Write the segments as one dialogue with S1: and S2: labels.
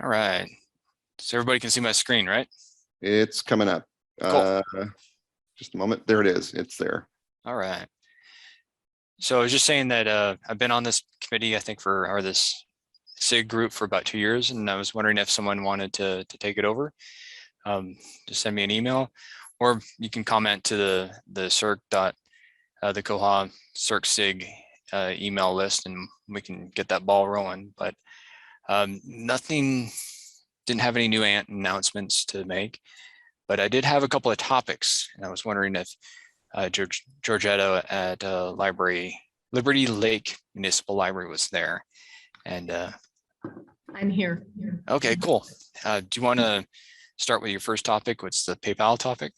S1: All right. So everybody can see my screen, right?
S2: It's coming up.
S1: Cool.
S2: Just a moment. There it is. It's there.
S1: All right. So I was just saying that I've been on this committee, I think, or this SIG group for about 2 years, and I was wondering if someone wanted to take it over. Just send me an email, or you can comment to the circ the Koha circ SIG email list, and we can get that ball rolling. But nothing, didn't have any new announcements to make, but I did have a couple of topics, and I was wondering if Georgetta at Liberty Lake Municipal Library was there. And
S3: I'm here.
S1: okay, cool. Do you want to start with your first topic? What's the PayPal topic?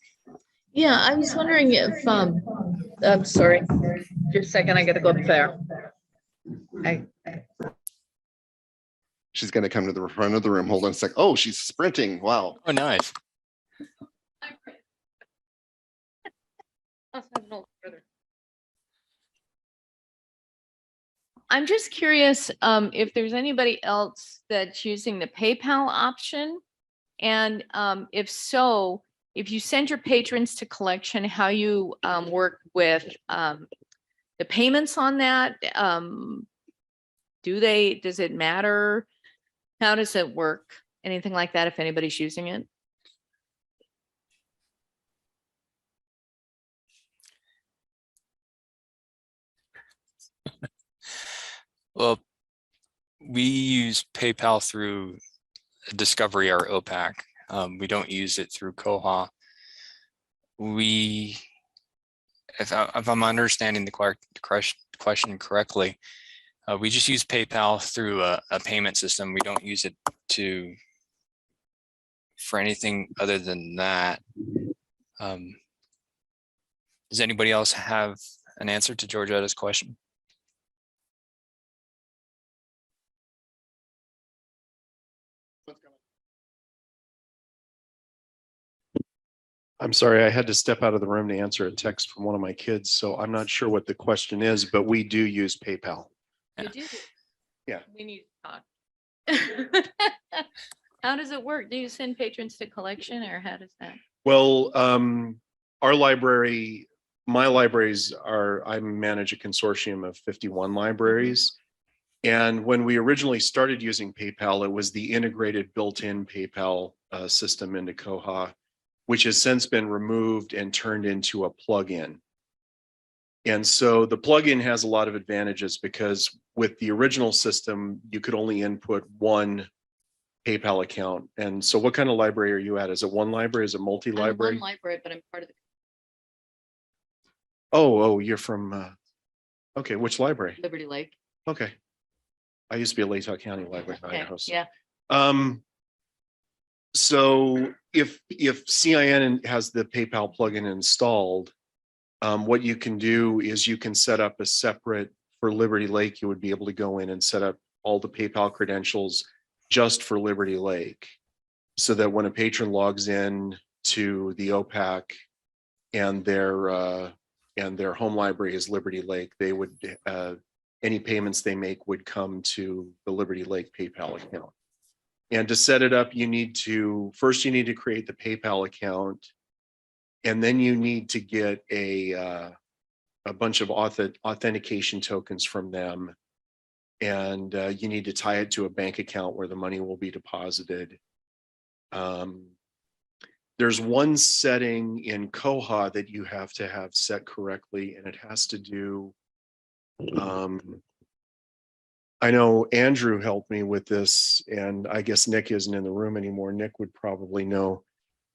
S3: Yeah, I was wondering if I'm sorry, just a second, I gotta go up there.
S2: She's going to come to the front of the room. Hold on a sec. Oh, she's sprinting. Wow.
S1: Oh, nice.
S3: I'm just curious if there's anybody else that's using the PayPal option. And if so, if you send your patrons to collection, how you work with the payments on that? Does it matter? How does it work? Anything like that if anybody's using it?
S1: Well, we use PayPal through Discovery, our OPAC. We don't use it through Koha. If I'm understanding the question correctly, we just use PayPal through a payment system. We don't use it for anything other than that. Does anybody else have an answer to Georgetta's question?
S4: I'm sorry, I had to step out of the room to answer a text from one of my kids, so I'm not sure what the question is, but we do use PayPal.
S3: You do?
S4: Yeah.
S3: We need to talk. How does it work? Do you send patrons to collection or how does that?
S4: Well, our library, my libraries I manage a consortium of 51 libraries. And when we originally started using PayPal, it was the integrated built-in PayPal system into Koha, which has since been removed and turned into a plugin. And so the plugin has a lot of advantages because with the original system, you could only input one PayPal account. And so what kind of library are you at? Is it one library? Is it multi-library?
S3: I'm one library, but I'm part of the.
S4: Oh, you're from, okay, which library?
S3: Liberty Lake.
S4: Okay. I used to be a Latah County Library in Idaho.
S3: Yeah.
S4: So if CIN has the PayPal plugin installed, what you can do is you can set up a separate, for Liberty Lake, you would be able to go in and set up all the PayPal credentials just for Liberty Lake, so that when a patron logs in to the OPAC and their home library is Liberty Lake, they would any payments they make would come to the Liberty Lake PayPal account. And to set it up, you need to create the PayPal account, and then you need to get a bunch of authentication tokens from them, and you need to tie it to a bank account where the money will be deposited. There's one setting in Koha that you have to have set correctly, and it has to do, I know Andrew helped me with this, and I guess Nick isn't in the room anymore. Nick would probably know.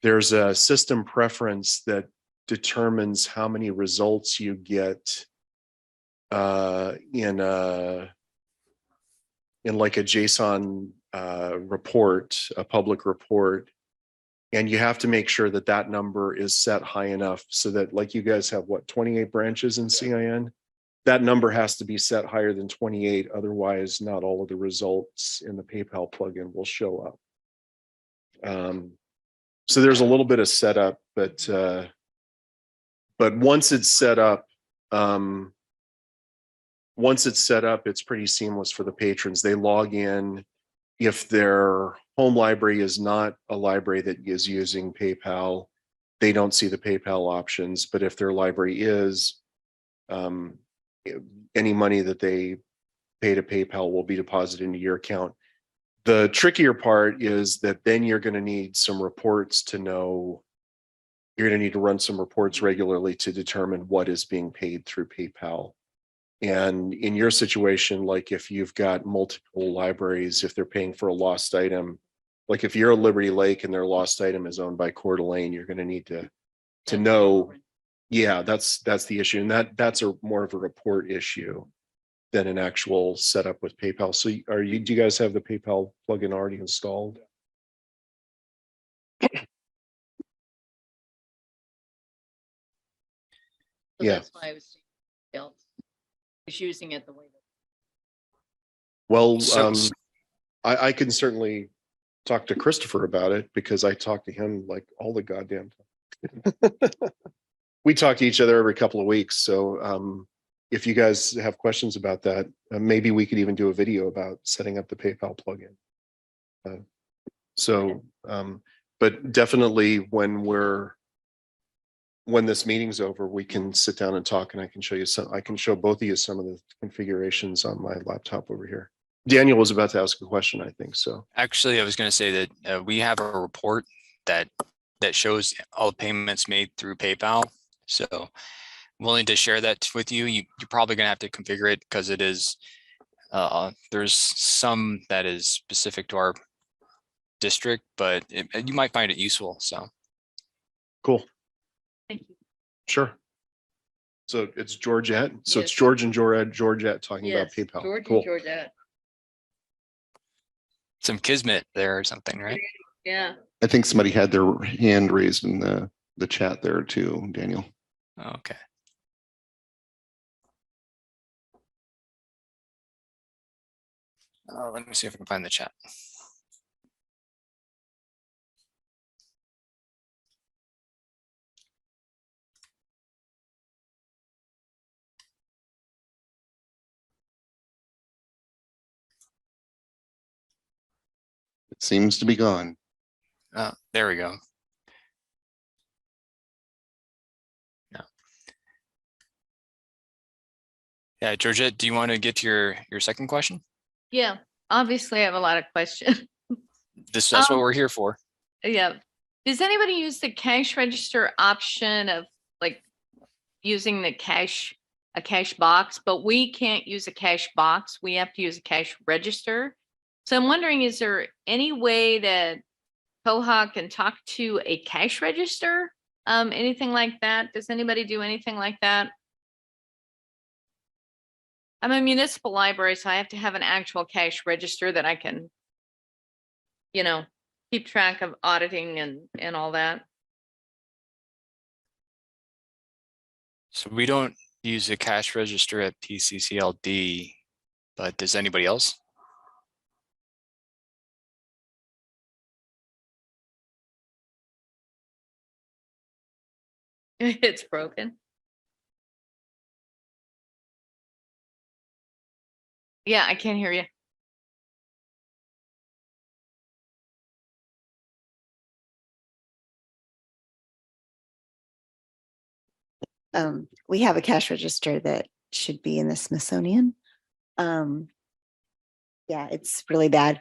S4: There's a system preference that determines how many results you get in like a JSON report, a public report. And you have to make sure that that number is set high enough so that, like, you guys have what, 28 branches in CIN? That number has to be set higher than 28. Otherwise, not all of the results in the PayPal plugin will show up. So there's a little bit of setup, but once it's set up, it's pretty seamless for the patrons. They log in, if their home library is not a library that is using PayPal, they don't see the PayPal options. But if their library is, any money that they pay to PayPal will be deposited into your account. The trickier part is that then you're going to need some reports to know, you're going to need to run some reports regularly to determine what is being paid through PayPal. And in your situation, like if you've got multiple libraries, if they're paying for a lost item, like if you're a Liberty Lake and their lost item is owned by Coeur d'Alene, you're going to need to know. Yeah, that's the issue. And that's a more of a report issue than an actual setup with PayPal. So do you guys have the PayPal plugin already installed?
S3: So
S4: Yeah.
S3: that's why I was using it the way that.
S4: Well,
S1: So-
S4: I can certainly talk to Christopher about it because I talk to him like all the goddamn time. We talk to each other every couple of weeks. So if you guys have questions about that, maybe we could even do a video about setting up the PayPal plugin. But definitely when this meeting's over, we can sit down and talk and I can show both of you some of the configurations on my laptop over here. Daniel was about to ask a question, I think so.
S1: Actually, I was going to say that we have a report that shows all the payments made through PayPal. So I'm willing to share that with you. You're probably going to have to configure it because it is there's some that is specific to our district, but you might find it useful. So
S4: Cool.
S3: Thank you.
S4: Sure. So it's Georgette. So it's
S3: Yes.
S4: George and Georgette talking about PayPal.
S3: George
S4: Cool.
S3: and Georgette.
S1: some kismet there or something, right?
S3: Yeah.
S2: I think somebody had their hand raised in the chat there too, Daniel.
S1: Okay. Let me see if I can find the chat.
S2: It seems to be gone.
S1: There we go. Yeah, Georgette, do you want to get to your second question?
S3: Yeah. Obviously, I have a lot of questions.
S1: That's what we're here for.
S3: Yeah. Does anybody use the cash register option of like using a cash box, but we can't use a cash box. We have to use a cash register. So I'm wondering, is there any way that Koha can talk to a cash register? Anything like that? Does anybody do anything like that? I'm a municipal library, so I have to have an actual cash register that I can, keep track of auditing and all that.
S1: So we don't use a cash register at PCCLD, but does anybody else?
S3: It's broken. Yeah, I can't hear you.
S5: We have a cash register that should be in the Smithsonian. Yeah, it's really bad.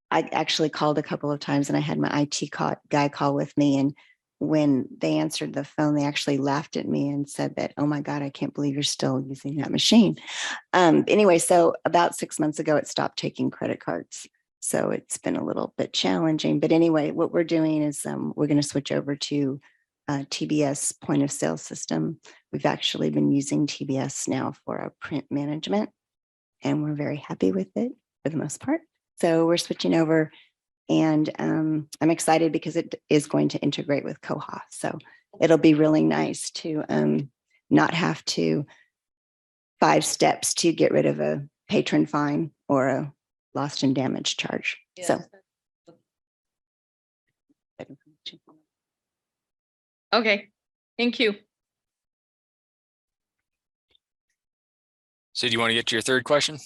S5: I actually called a couple of times and I had my IT guy call with me. And when they answered the phone, they actually laughed at me and said that, oh my God, I can't believe you're still using that machine. Anyway, so about 6 months ago, it stopped taking credit cards. So it's been a little bit challenging. But anyway, what we're doing is we're going to switch over to TBS point of sale system. We've actually been using TBS now for our print management, and we're very happy with it for the most part. So we're switching over, and I'm excited because it is going to integrate with Koha. So it'll be really nice to not have to 5 steps to get rid of a patron fine or a lost and damaged charge. So.
S3: Okay, thank you.
S1: So do you want to get to your third question?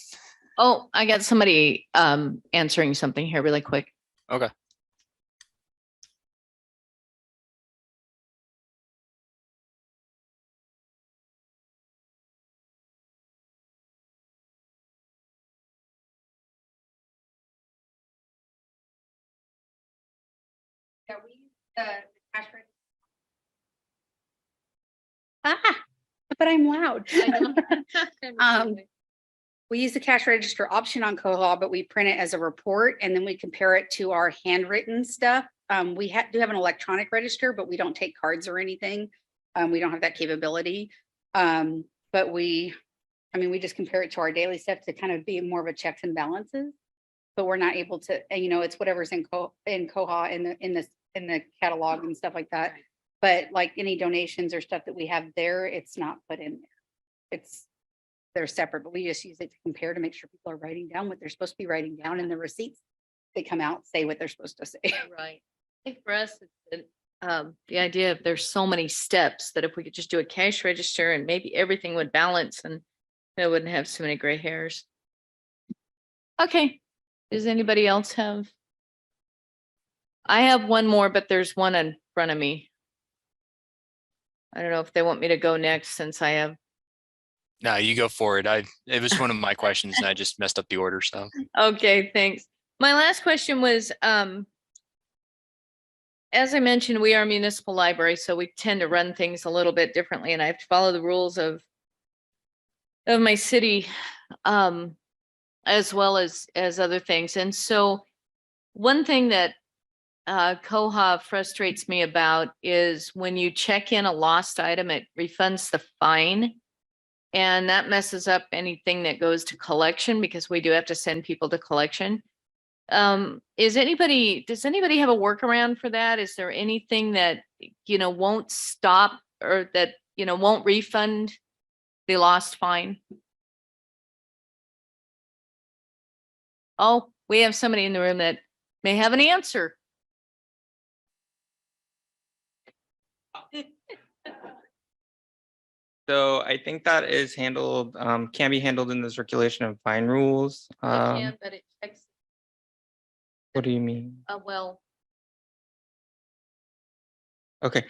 S3: Oh, I got somebody answering something here really quick.
S1: Okay.
S6: Yeah, we use the cash register. Ah, but I'm loud. Um, We use the cash register option on Koha, but we print it as a report and then we compare it to our handwritten stuff. We do have an electronic register, but we don't take cards or anything. We don't have that capability. But we just compare it to our daily stuff to kind of be more of a checks and balances. But we're not able to, and, it's whatever's in Koha in the catalog and stuff like that. But like any donations or stuff that we have there, it's not put in there. They're separate, but we just use it to compare to make sure people are writing down what they're supposed to be writing down, and the receipts, they come out, say what they're supposed to say.
S3: Right. I think for us, it's the idea of there's so many steps that if we could just do a cash register and maybe everything would balance and it wouldn't have so many gray hairs. Okay. Does anybody else have? I have one more, but there's one in front of me. I don't know if they want me to go next since I have.
S1: No, you go for it. It was one of my questions and I just messed up the order. So
S3: Okay, thanks. My last question was, as I mentioned, we are a municipal library, so we tend to run things a little bit differently and I have to follow the rules of my city, as well as other things. And so one thing that Koha frustrates me about is when you check in a lost item, it refunds the fine. And that messes up anything that goes to collection because we do have to send people to collection. Does anybody have a workaround for that? Is there anything that, won't stop or that, won't refund the lost fine? Oh, we have somebody in the room that may have an answer.
S7: So I think that is handled, can be handled in the circulation of fine rules.
S3: It can, but it checks,
S7: What do you mean?
S3: well,
S7: Okay.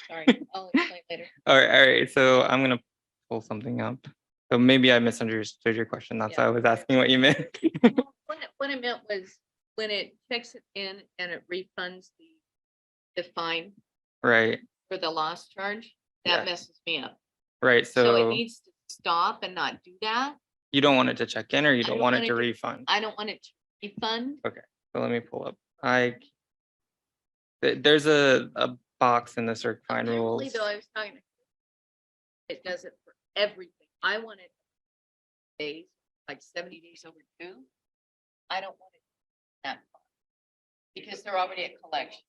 S3: sorry, I'll explain later.
S7: All right. So I'm gonna pull something up. So maybe I misunderstood your question. That's why I was asking what you meant.
S3: Well, what I meant was when it checks it in and it refunds the fine
S7: Right.
S3: for the lost charge, that
S7: Yeah.
S3: messes me up.
S7: Right.
S3: So it
S7: So
S3: needs to stop and not do that.
S7: you don't want it to check in or you
S3: I
S7: don't
S3: don't
S7: want
S3: want
S7: it
S3: it
S7: to
S3: to-
S7: refund.
S3: I don't want it to refund.
S7: So let me pull up. There's a box in the circ fine
S3: Apparently,
S7: rules.
S3: though, I was talking. It does it for everything. I want it days, like 70 days overdue. I don't want it that far because they're already at collection.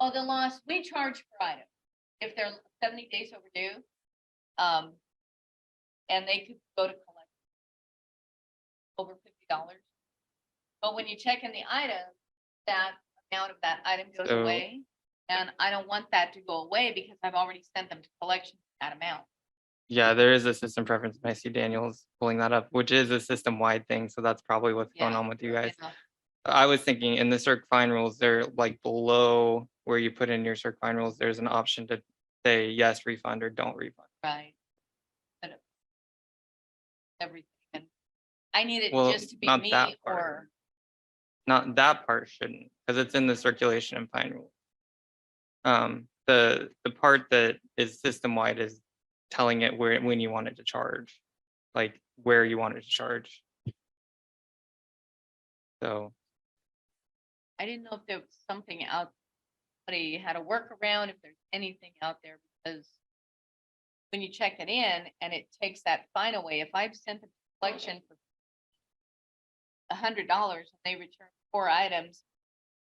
S3: Oh, the lost, we charge per item. If they're 70 days overdue, and they could go to collect over $50. But when you check in the item, that amount of that item goes
S7: So-
S3: away. And I don't want that to go away because I've already sent them to collection that amount.
S7: Yeah, there is a system preference. And I see Daniel's pulling that up, which is a system-wide thing. So that's probably what's going
S3: Yeah.
S7: on with you guys.
S3: Yeah.
S7: I was thinking in the circ fine rules, they're like below where you put in your circ fine rules, there's an option to say yes, refund or don't refund.
S3: Right. But everything. And I need it
S7: Well,
S3: just to be
S7: not
S3: me
S7: that part.
S3: or,
S7: Not that part shouldn't, because it's in the circulation and fine rules. The part that is system-wide is telling it where, when you want it to charge, like where you want it to charge. So,
S3: I didn't know if there was something out, somebody had a workaround, if there's anything out there, because when you check it in and it takes that fine away, if I've sent the collection for $100 and they return 4 items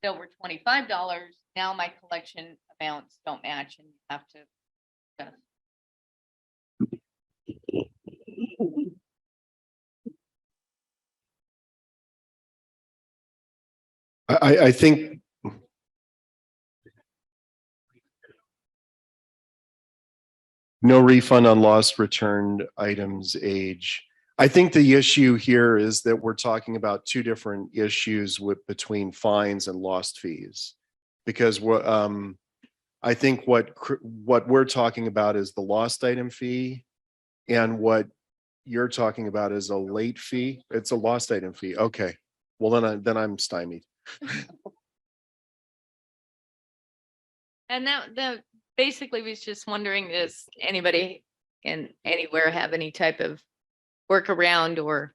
S3: over $25, now my collection amounts don't match and you have to.
S4: I think no refund on lost returned items age. I think the issue here is that we're talking about two different issues with between fines and lost fees. Because I think what we're talking about is the lost item fee, and what you're talking about is a late fee. It's a lost item fee. Okay. Well, then I'm stymied.
S3: And that basically was just wondering, does anybody in anywhere have any type of workaround or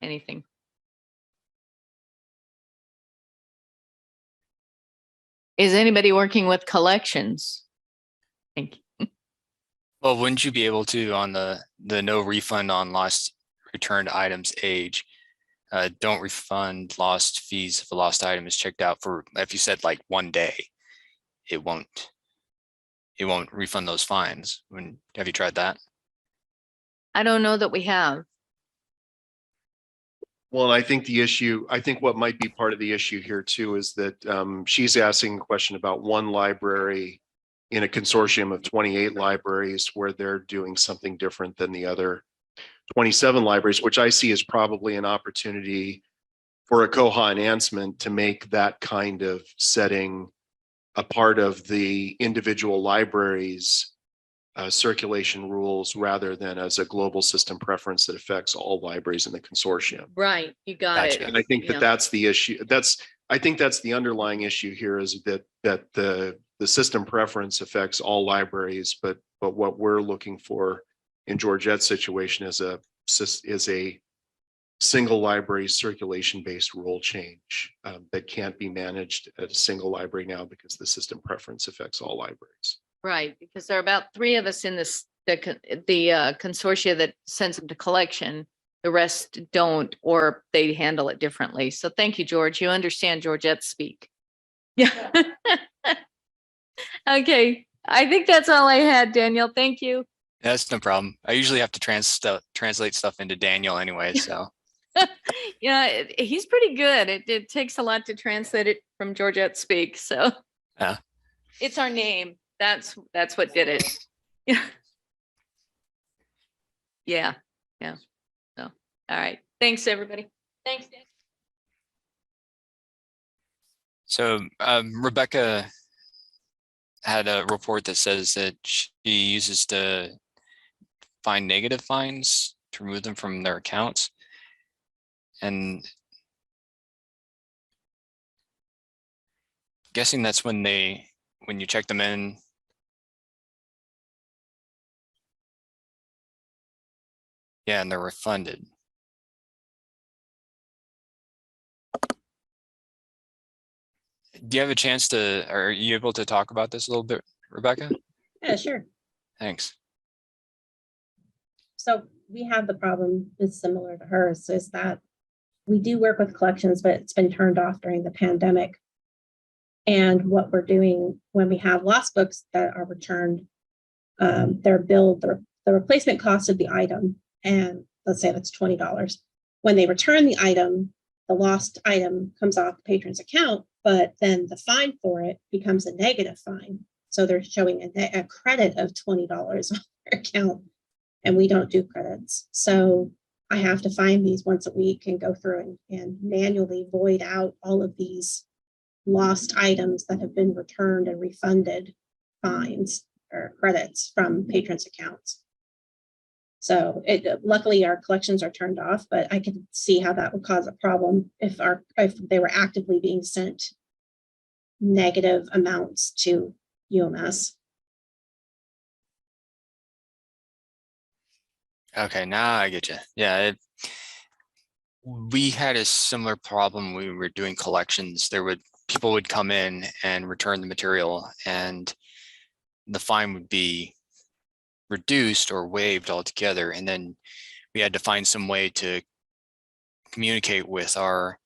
S3: anything? Is anybody working with collections? Thank you.
S1: Well, wouldn't you be able to on the no refund on lost returned items age? Don't refund lost fees if a lost item is checked out for, if you said like 1 day, it won't refund those fines. Have you tried that?
S3: I don't know that we have.
S4: Well, I think what might be part of the issue here too is that she's asking a question about one library in a consortium of 28 libraries where they're doing something different than the other 27 libraries, which I see as probably an opportunity for a Koha enhancement to make that kind of setting a part of the individual libraries' circulation rules rather than as a global system preference that affects all libraries in the consortium.
S3: Right, you got
S1: Gotcha.
S3: it.
S4: And I think that
S3: Yeah.
S4: that's the issue. I think that's the underlying issue here, is that the system preference affects all libraries, but what we're looking for in Georgette's situation is a single library circulation based rule change that can't be managed at a single library now because the system preference affects all libraries.
S3: Right, because there are about 3 of us in this, the consortia that sends them to collection. The rest don't, or they handle it differently. So thank you, George. You understand Georgette speak. Yeah. Okay, I think that's all I had, Daniel. Thank you.
S1: That's no problem. I usually have to translate stuff into Daniel anyway, so.
S3: Yeah, he's pretty good. It takes a lot to translate it from Georgette speak, so.
S1: Yeah.
S3: It's our name. That's what did it. Yeah. Yeah, yeah. So, all right. Thanks, everybody. Thanks, Dan.
S1: So Rebecca had a report that says that she uses to find negative fines to remove them from their accounts. And guessing that's when you check them in. Yeah, and they're refunded. Do you have a chance to, are you able to talk about this a little bit, Rebecca?
S8: Yeah, sure.
S1: Thanks.
S8: So we have the problem is similar to hers, is that we do work with collections, but it's been turned off during the pandemic. And what we're doing when we have lost books that are returned, they're billed the replacement cost of the item. And let's say that's $20. When they return the item, the lost item comes off the patron's account, but then the fine for it becomes a negative fine. So they're showing a credit of $20 on their account, and we don't do credits. So I have to find these once a week and go through and manually void out all of these lost items that have been returned and refunded fines or credits from patrons' accounts. So luckily our collections are turned off, but I can see how that would cause a problem if they were actively being sent negative amounts to UMS.
S1: Okay, now I get you. Yeah, we had a similar problem when we were doing collections. People would come in and return the material, and the fine would be reduced or waived altogether. And then we had to find some way to communicate with our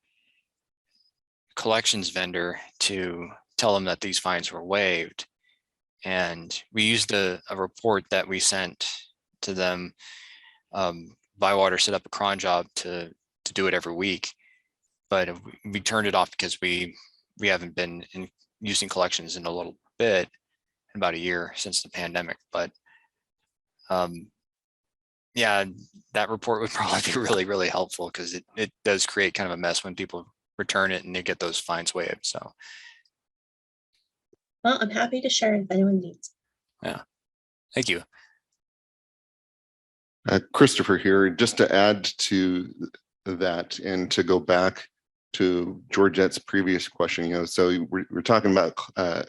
S1: collections vendor to tell them that these fines were waived. And we used a report that we sent to them. Bywater set up a cron job to do it every week, but we turned it off because we haven't been using collections in a little bit, about a year since the pandemic. But Yeah, that report would probably be really, really helpful because it does create kind of a mess when people return it and they get those fines waived. So,
S8: Well, I'm happy to share if anyone needs.
S1: thank you.
S2: Christopher here, just to add to that and to go back to Georgette's previous question, so we're talking about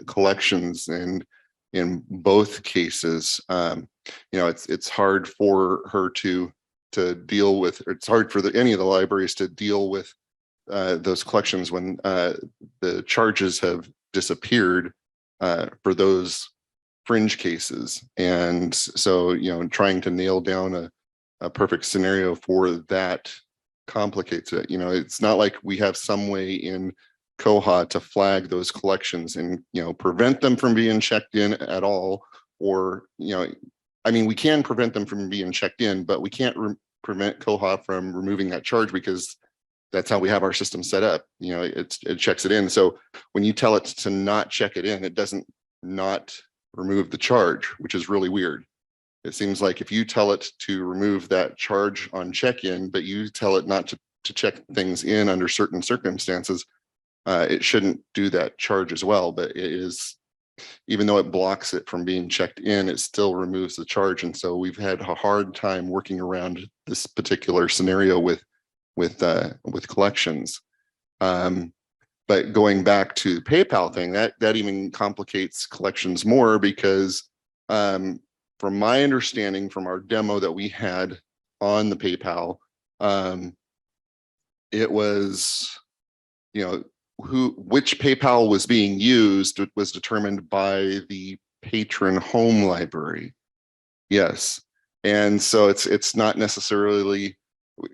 S2: collections, and in both cases, it's hard for her to deal with, it's hard for any of the libraries to deal with those collections when the charges have disappeared for those fringe cases. And so, trying to nail down a perfect scenario for that complicates it. It's not like we have some way in Koha to flag those collections and, prevent them from being checked in at all. Or, we can prevent them from being checked in, but we can't prevent Koha from removing that charge because that's how we have our system set up. It checks it in. So when you tell it to not check it in, it doesn't not remove the charge, which is really weird. It seems like if you tell it to remove that charge on check-in, but you tell it not to check things in under certain circumstances, it shouldn't do that charge as well. But it is, even though it blocks it from being checked in, it still removes the charge. And so we've had a hard time working around this particular scenario with collections. But going back to the PayPal thing, that even complicates collections more because from my understanding from our demo that we had on the PayPal, it was, which PayPal was being used was determined by the patron home library. Yes. And so it's not necessarily,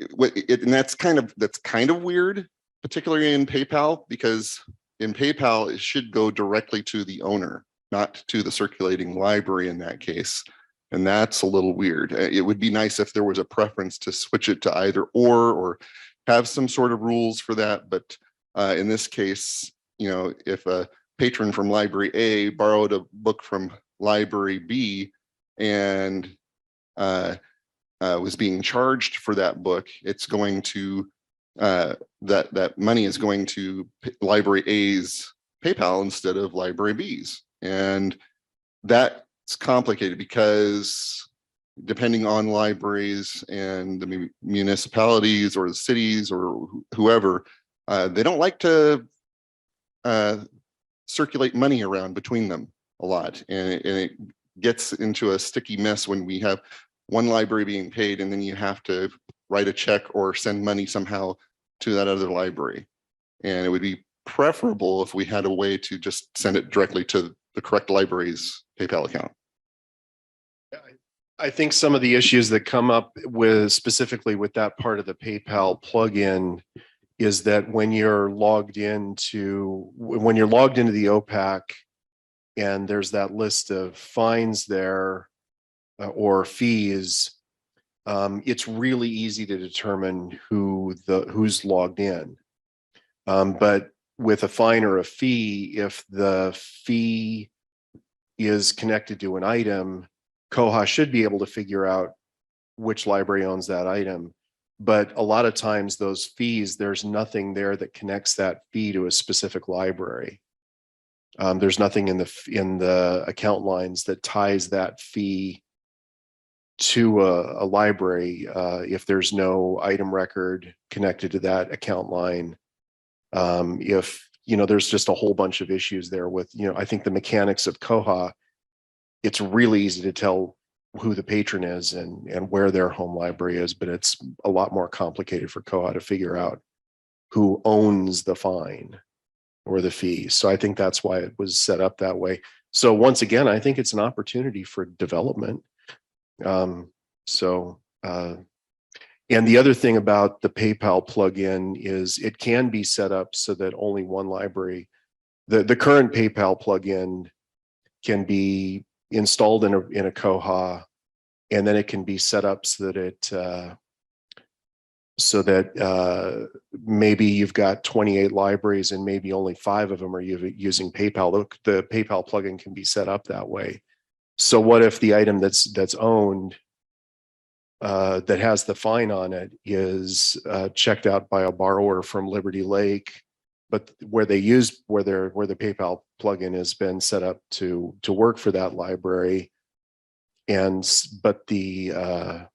S2: and that's kind of weird, particularly in PayPal, because in PayPal, it should go directly to the owner, not to the circulating library in that case. And that's a little weird. It would be nice if there was a preference to switch it to either or have some sort of rules for that. But in this case, if a patron from library A borrowed a book from library B and was being charged for that book, it's going to that money is going to library A's PayPal instead of library B's. And that's complicated because depending on libraries and the municipalities or the cities or whoever, they don't like to circulate money around between them a lot. And it gets into a sticky mess when we have one library being paid and then you have to write a check or send money somehow to that other library. And it would be preferable if we had a way to just send it directly to the correct library's PayPal account.
S4: I think some of the issues that come up with specifically with that part of the PayPal plugin is that when you're logged into the OPAC and there's that list of fines there or fees, it's really easy to determine who's logged in. But with a fine or a fee, if the fee is connected to an item, Koha should be able to figure out which library owns that item. But a lot of times those fees, there's nothing there that connects that fee to a specific library. There's nothing in the account lines that ties that fee to a library if there's no item record connected to that account line. If there's just a whole bunch of issues there with, I think the mechanics of Koha, it's really easy to tell who the patron is and where their home library is, but it's a lot more complicated for Koha to figure out who owns the fine or the fee. So I think that's why it was set up that way. So once again, I think it's an opportunity for development. And the other thing about the PayPal plugin is it can be set up so that only one library, the current PayPal plugin can be installed in a Koha, and then it can be set up so that maybe you've got 28 libraries and maybe only 5 of them are using PayPal. The PayPal plugin can be set up that way. So what if the item that's owned that has the fine on it is checked out by a borrower from Liberty Lake, but where the PayPal plugin has been set up to work for that library, but the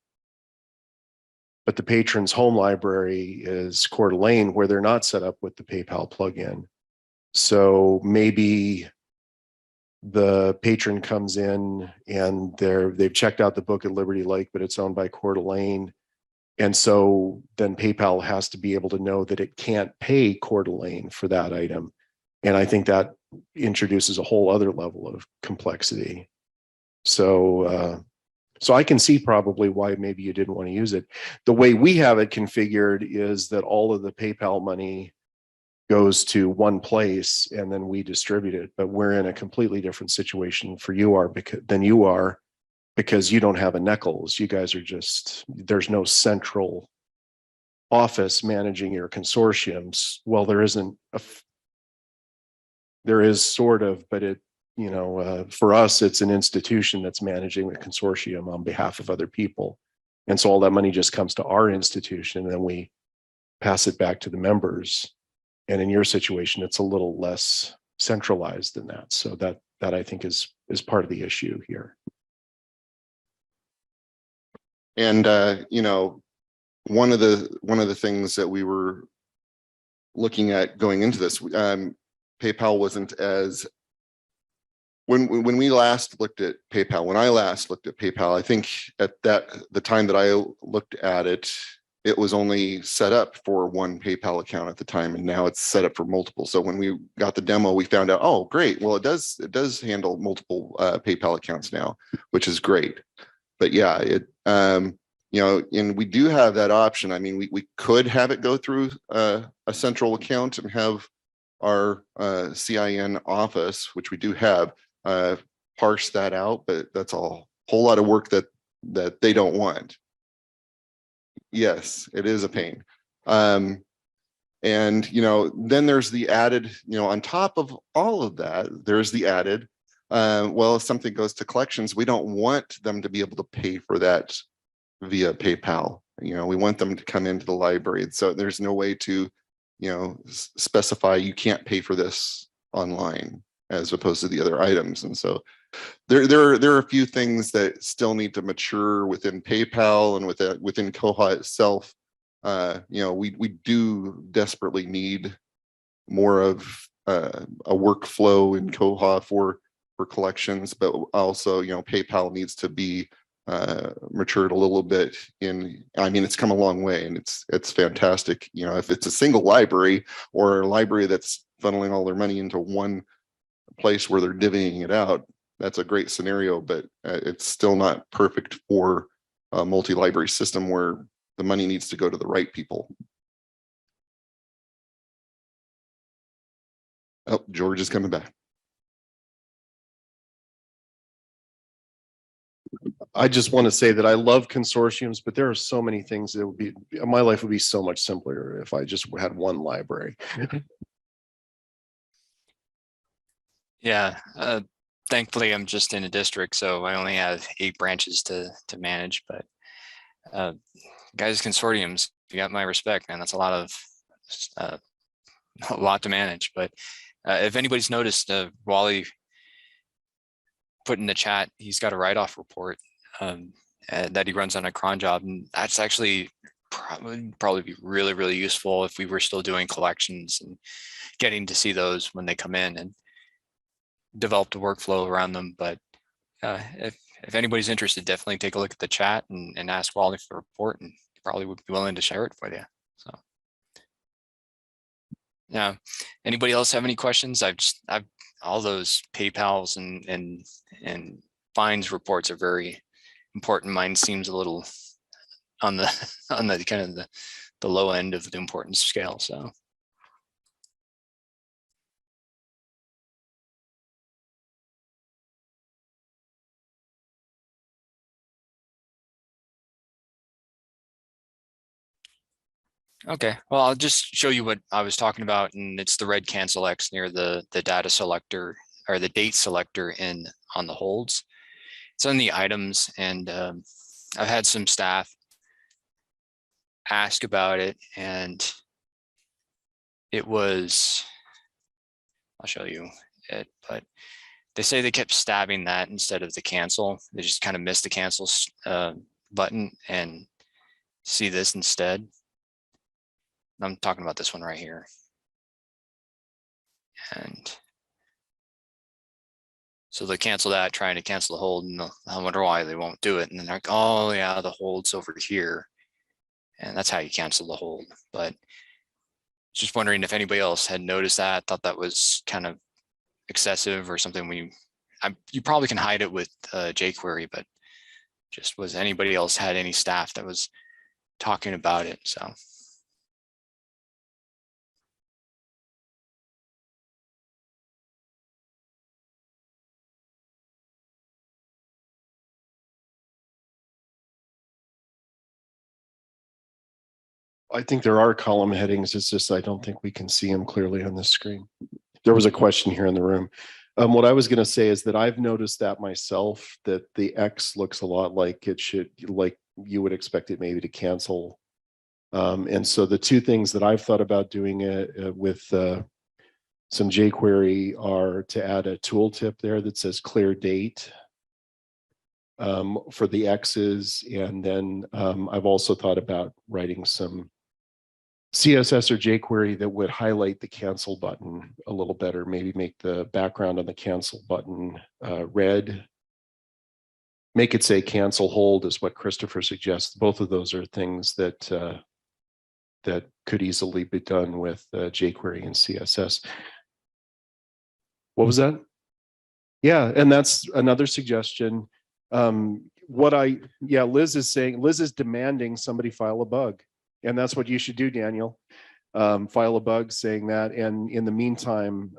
S4: patron's home library is Coeur d'Alene, where they're not set up with the PayPal plugin. So maybe the patron comes in and they've checked out the book at Liberty Lake, but it's owned by Coeur d'Alene. And so then PayPal has to be able to know that it can't pay Coeur d'Alene for that item. And I think that introduces a whole other level of complexity. So I can see probably why maybe you didn't want to use it. The way we have it configured is that all of the PayPal money goes to one place and then we distribute it. But we're in a completely different situation than you are, because you don't have a Nichols. You guys are there's no central office managing your consortiums. Well, there isn't there is sort of, but for us, it's an institution that's managing the consortium on behalf of other people. And so all that money just comes to our institution and then we pass it back to the members. And in your situation, it's a little less centralized than that. So that I think is part of the issue here.
S2: And one of the things that we were looking at going into this, PayPal wasn't as when we last looked at PayPal. When I last looked at PayPal, I think at the time that I looked at it, it was only set up for one PayPal account at the time, and now it's set up for multiple. So when we got the demo, we found out, oh, great. Well, it does handle multiple PayPal accounts now, which is great. But yeah, and we do have that option. I mean, we could have it go through a central account and have our CIN office, which we do have, parse that out, but that's a whole lot of work that they don't want. Yes, it is a pain. And then there's the added, on top of all of that, there's the added, well, if something goes to collections, we don't want them to be able to pay for that via PayPal. We want them to come into the library. So there's no way to, specify you can't pay for this online as opposed to the other items. And so there are a few things that still need to mature within PayPal and within Koha itself. We do desperately need more of a workflow in Koha for collections, but also PayPal needs to be matured a little bit. It's come a long way, and it's fantastic. If it's a single library or a library that's funneling all their money into one place where they're divvying it out, that's a great scenario, but it's still not perfect for a multi-library system where the money needs to go to the right people. Oh, George is coming back.
S4: I just want to say that I love consortiums, but there are so many things that my life would be so much simpler if I just had one library.
S1: Yeah, thankfully I'm just in a district, so I only have 8 branches to manage. But guys, consortiums, you got my respect, man. That's a lot to manage. But if anybody's noticed, Wally put in the chat, he's got a write-off report that he runs on a cron job, and that's actually probably be really, really useful if we were still doing collections and getting to see those when they come in, and developed a workflow around them. But if anybody's interested, definitely take a look at the chat and ask Wally for a report, and he probably would be willing to share it with you. So yeah, anybody else have any questions? I've all those PayPals and fines reports are very important. Mine seems a little on the kind of the low end of the importance scale. So okay, well, I'll just show you what I was talking about, and it's the red cancel X near the data selector or the date selector on the holds. It's on the items, and I've had some staff ask about it, and it was, I'll show you it, but they say they kept stabbing that instead of the cancel. They just kind of missed the cancel button and see this instead. I'm talking about this one right here. And so they cancel that, trying to cancel the hold, and I wonder why they won't do it. And then they're like, oh yeah, the hold's over here. And that's how you cancel the hold. But just wondering if anybody else had noticed that, thought that was kind of excessive or something. You probably can hide it with jQuery, but just was anybody else had any staff that was talking about it? So.
S4: I think there are column headings. It's just I don't think we can see them clearly on the screen. There was a question here in the room. What I was going to say is that I've noticed that myself, that the X looks a lot like it should, like you would expect it maybe to cancel. And so the two things that I've thought about doing it with some jQuery are to add a tooltip there that says clear date for the X's. And then I've also thought about writing some CSS or jQuery that would highlight the cancel button a little better, maybe make the background on the cancel button red. Make it say cancel hold is what Christopher suggests. Both of those are things that that could easily be done with jQuery and CSS. What was that? Yeah, and that's another suggestion. Liz is saying, Liz is demanding somebody file a bug. And that's what you should do, Daniel. File a bug saying that. And in the meantime,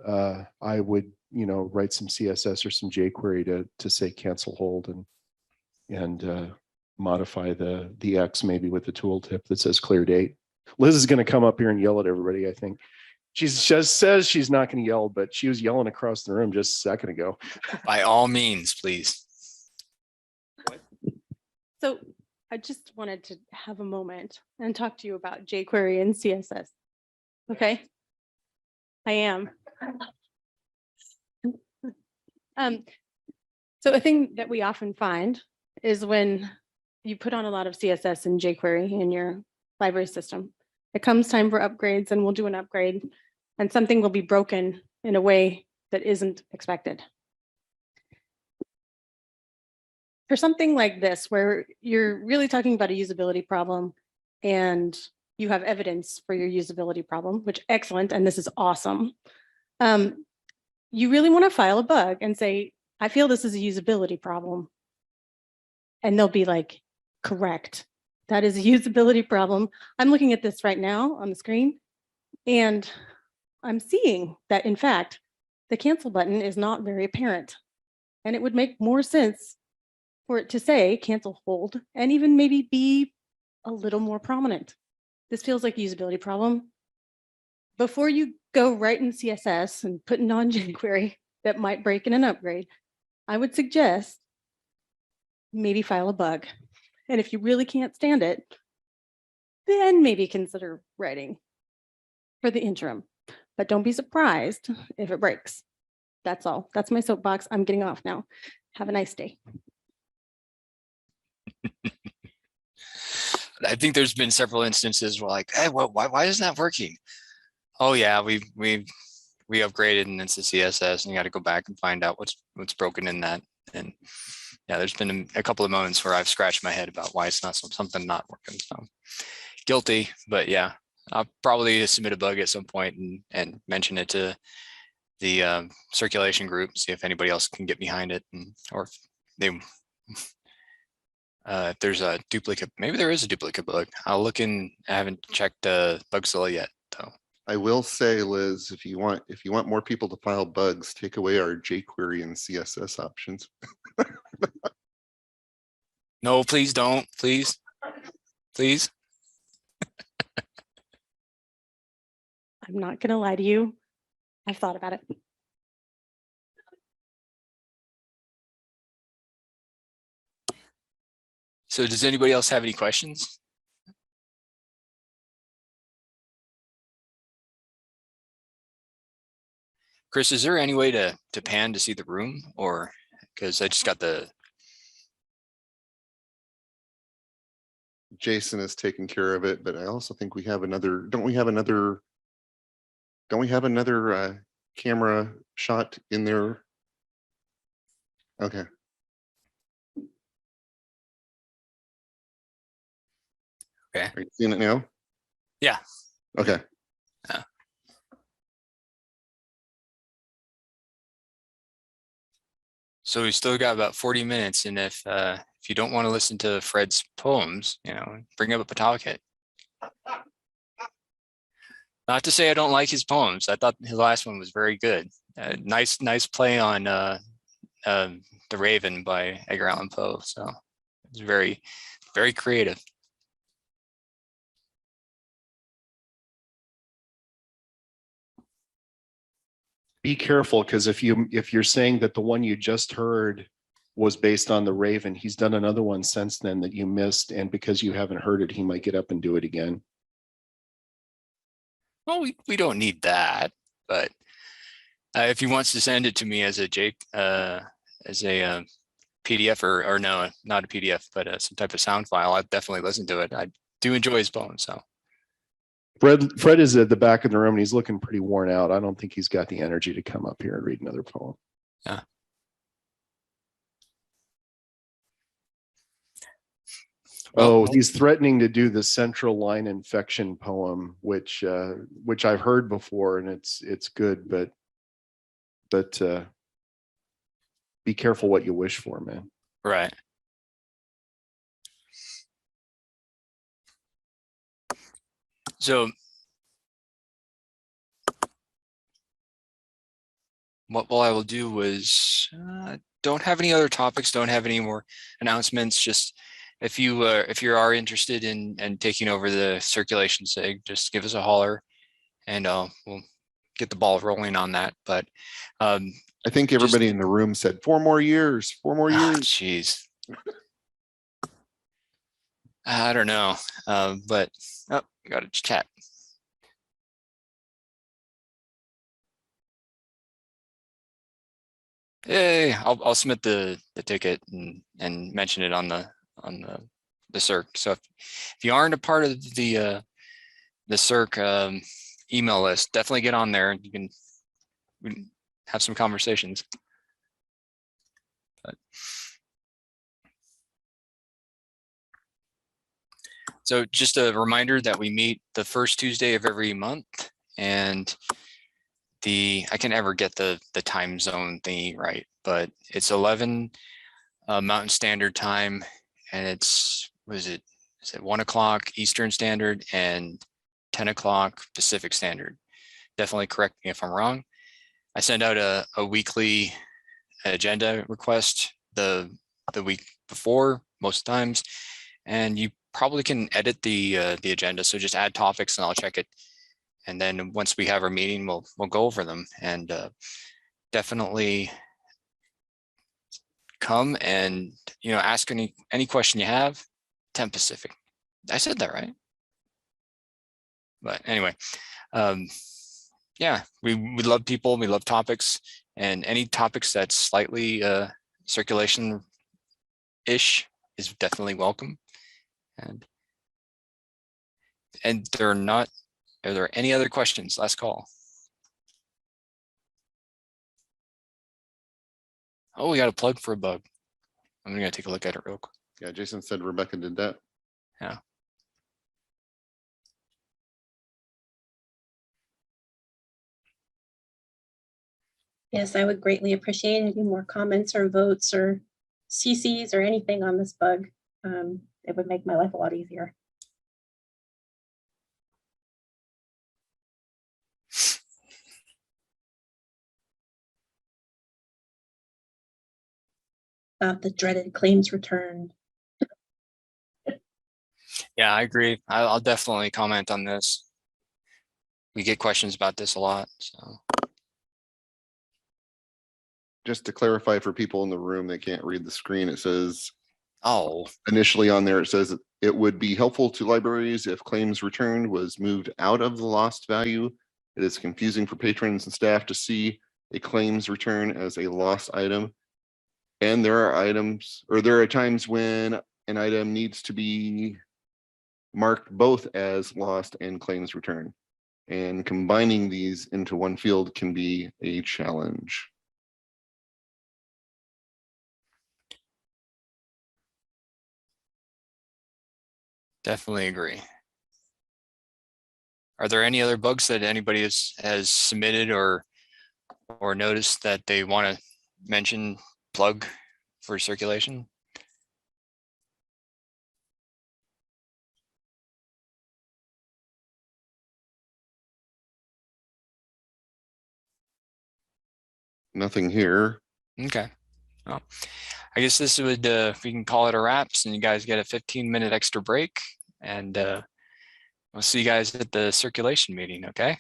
S4: I would, write some CSS or some jQuery to say cancel hold and modify the X maybe with the tooltip that says clear date. Liz is going to come up here and yell at everybody, I think. She just says she's not going to yell, but she was yelling across the room just a second ago.
S1: By all means, please.
S9: So I just wanted to have a moment and talk to you about jQuery and CSS. Okay. I am. So a thing that we often find is when you put on a lot of CSS and jQuery in your library system, it comes time for upgrades and we'll do an upgrade and something will be broken in a way that isn't expected. For something like this, where you're really talking about a usability problem and you have evidence for your usability problem, which excellent, and this is awesome. You really want to file a bug and say, I feel this is a usability problem. And they'll be like, correct. That is a usability problem. I'm looking at this right now on the screen, and I'm seeing that, in fact, the cancel button is not very apparent. And it would make more sense for it to say cancel hold and even maybe be a little more prominent. This feels like a usability problem. Before you go right in CSS and putting on jQuery that might break in an upgrade, I would suggest maybe file a bug. And if you really can't stand it, then maybe consider writing for the interim. But don't be surprised if it breaks. That's all. That's my soapbox. I'm getting off now. Have a nice day.
S1: I think there's been several instances where like, hey, why isn't that working? Oh yeah, we upgraded and it's the CSS, and you got to go back and find out what's broken in that. And yeah, there's been a couple of moments where I've scratched my head about why it's not something not working. So guilty, but yeah, I'll probably submit a bug at some point and mention it to the circulation group, see if anybody else can get behind it, or if they. If there's a duplicate, maybe there is a duplicate bug. I'll look in. I haven't checked Bugzilla yet, though.
S2: I will say, Liz, if you want more people to file bugs, take away our jQuery and CSS options.
S1: No, please don't. Please. Please.
S9: I'm not going to lie to you. I've thought about it.
S1: So does anybody else have any questions? Chris, is there any way to pan to see the room, or because I just got the,
S2: Jason is taking care of it, but I also think we have another, don't we have another camera shot in there? Okay.
S1: Okay.
S2: Are you seeing it now?
S1: Yeah.
S2: Okay.
S1: so we still got about 40 minutes, and if you don't want to listen to Fred's poems, bring up a Pawtucket. Not to say I don't like his poems. I thought his last one was very good. Nice play on The Raven by Edgar Allan Poe. So it's very, very creative.
S4: Be careful, because if you're saying that the one you just heard was based on The Raven, he's done another one since then that you missed, and because you haven't heard it, he might get up and do it again.
S1: Well, we don't need that, but if he wants to send it to me as a PDF or no, not a PDF, but some type of sound file, I'd definitely listen to it. I do enjoy his poems. So
S4: Fred is at the back of the room and he's looking pretty worn out. I don't think he's got the energy to come up here and read another poem.
S1: yeah.
S4: Oh, he's threatening to do the central line infection poem, which I've heard before, and it's good, but be careful what you wish for, man.
S1: Right. So what I will do is don't have any other topics, don't have any more announcements. Just if you are interested in taking over the circulation SIG, just give us a holler, and we'll get the ball rolling on that. But
S2: I think everybody in the room said 4 more years, 4 more years.
S1: Jeez. I don't know, but we got to chat. Hey, I'll submit the ticket and mention it on the CERC. So if you aren't a part of the CERC email list, definitely get on there. We can have some conversations. But, so just a reminder that we meet the first Tuesday of every month, and I can never get the time zone thingy right, but it's 11 Mountain Standard Time, and it's, is it 1 o'clock Eastern Standard and 10 o'clock Pacific Standard. Definitely correct me if I'm wrong. I send out a weekly agenda request the week before most times, and you probably can edit the agenda. So just add topics and I'll check it. And then once we have our meeting, we'll go over them, and definitely come and ask any question you have. 10 Pacific. I said that right. But anyway, yeah, we love people, we love topics, and any topics that's slightly circulation-ish is definitely welcome. And are there any other questions? Last call. Oh, we got a plug for a bug. I'm gonna take a look at it real quick.
S2: Yeah, Jason said Rebecca did that.
S1: Yeah.
S8: Yes, I would greatly appreciate any more comments or votes or CCs or anything on this bug. It would make my life a lot easier. The dreaded claims return.
S1: Yeah, I agree. I'll definitely comment on this. We get questions about this a lot. So
S2: Just to clarify for people in the room that can't read the screen, it says
S1: Oh,
S2: Initially on there, it says it would be helpful to libraries if claims returned was moved out of the lost value. It is confusing for patrons and staff to see a claims return as a lost item. And there are items, or there are times when an item needs to be marked both as lost and claims return. And combining these into one field can be a challenge.
S1: definitely agree. Are there any other bugs that anybody has submitted or noticed that they want to mention, plug for circulation?
S2: Nothing here.
S1: Okay. Well, I guess this would, we can call it a wraps and you guys get a 15-minute extra break, and we'll see you guys at the circulation meeting, okay?